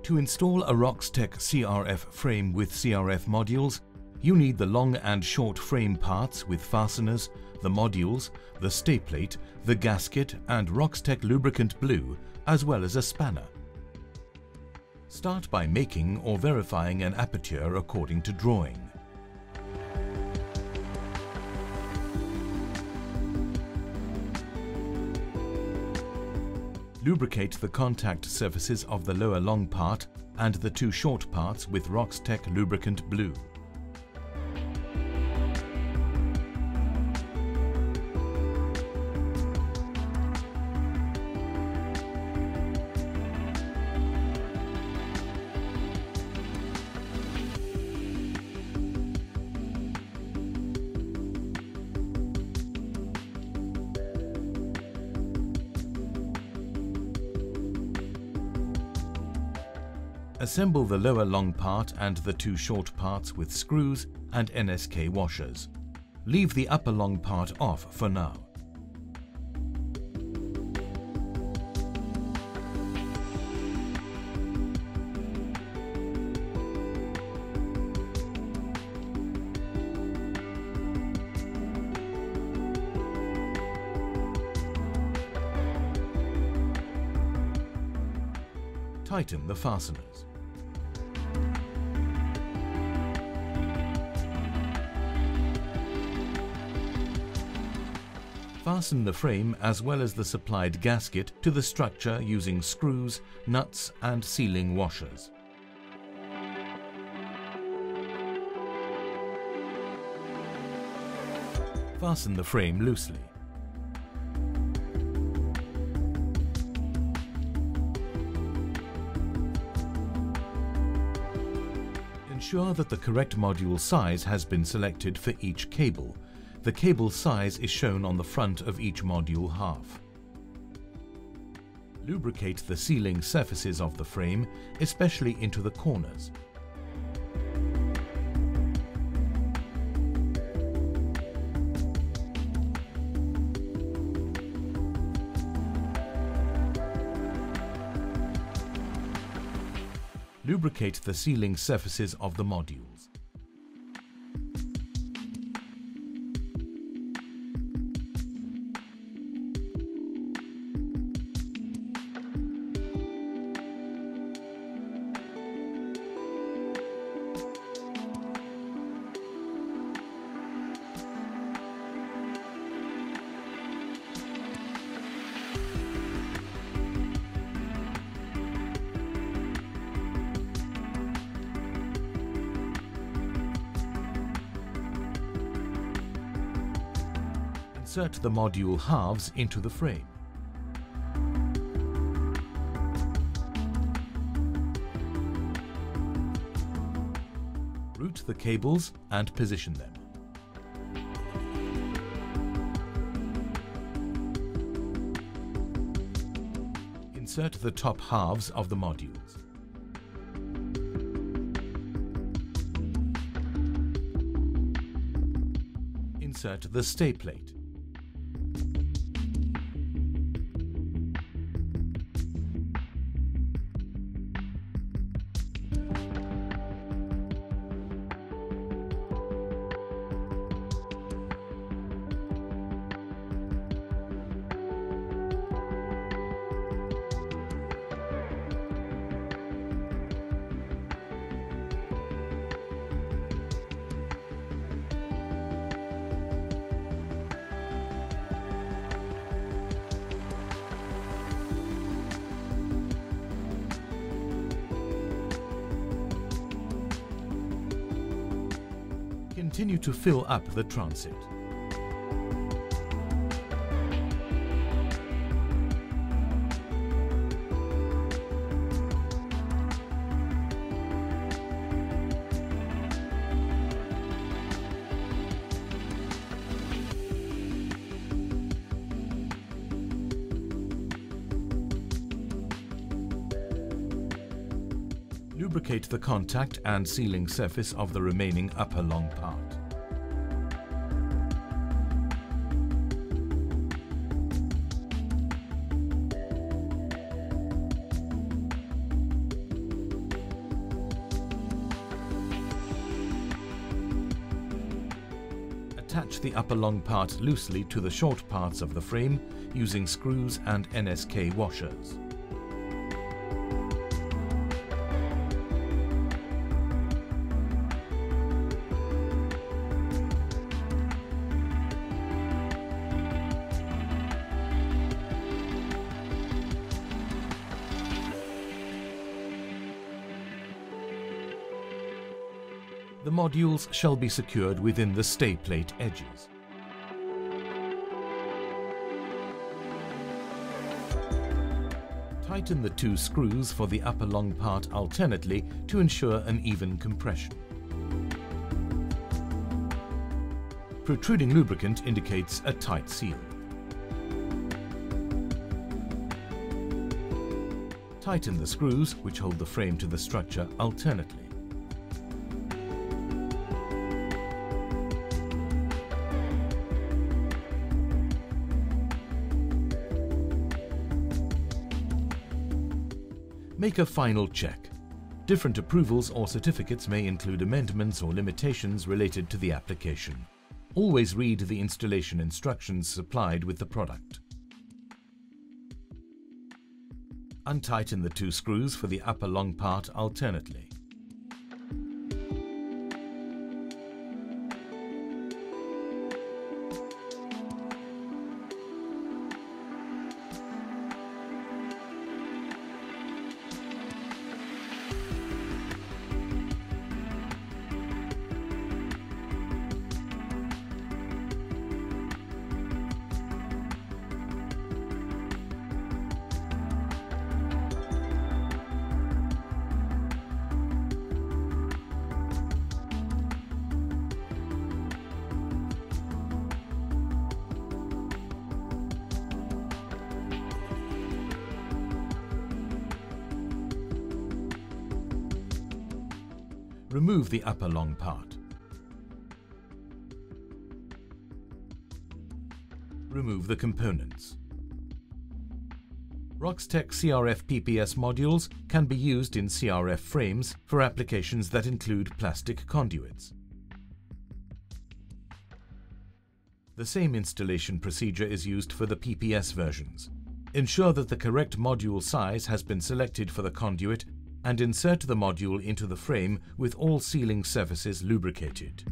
To install a Roxtec CRF frame with CRF modules, you need the long and short frame parts with fasteners, the modules, the stay plate, the gasket and Roxtec lubricant blue, as well as a spanner. Start by making or verifying an aperture according to drawing. Lubricate the contact surfaces of the lower long part and the two short parts with Roxtec lubricant blue. Assemble the lower long part and the two short parts with screws and NSK washers. Leave the upper long part off for now. Tighten the fasteners. Fasten the frame as well as the supplied gasket to the structure using screws, nuts and sealing washers. Fasten the frame loosely. Ensure that the correct module size has been selected for each cable. The cable size is shown on the front of each module half. Lubricate the sealing surfaces of the frame, especially into the corners. Lubricate the sealing surfaces of the modules. Insert the module halves into the frame. Route the cables and position them. Insert the top halves of the modules. Insert the stay plate. Continue to fill up the transit. Lubricate the contact and sealing surface of the remaining upper long part. Attach the upper long part loosely to the short parts of the frame using screws and NSK washers. The modules shall be secured within the stay plate edges. Tighten the two screws for the upper long part alternately to ensure an even compression. Protruding lubricant indicates a tight seal. Tighten the screws which hold the frame to the structure alternately. Make a final check. Different approvals or certificates may include amendments or limitations related to the application. Always read the installation instructions supplied with the product. Untighten the two screws for the upper long part alternately. Remove the upper long part. Remove the components. Roxtec CRF PPS modules can be used in CRF frames for applications that include plastic conduits. The same installation procedure is used for the PPS versions. Ensure that the correct module size has been selected for the conduit and insert the module into the frame with all sealing surfaces lubricated.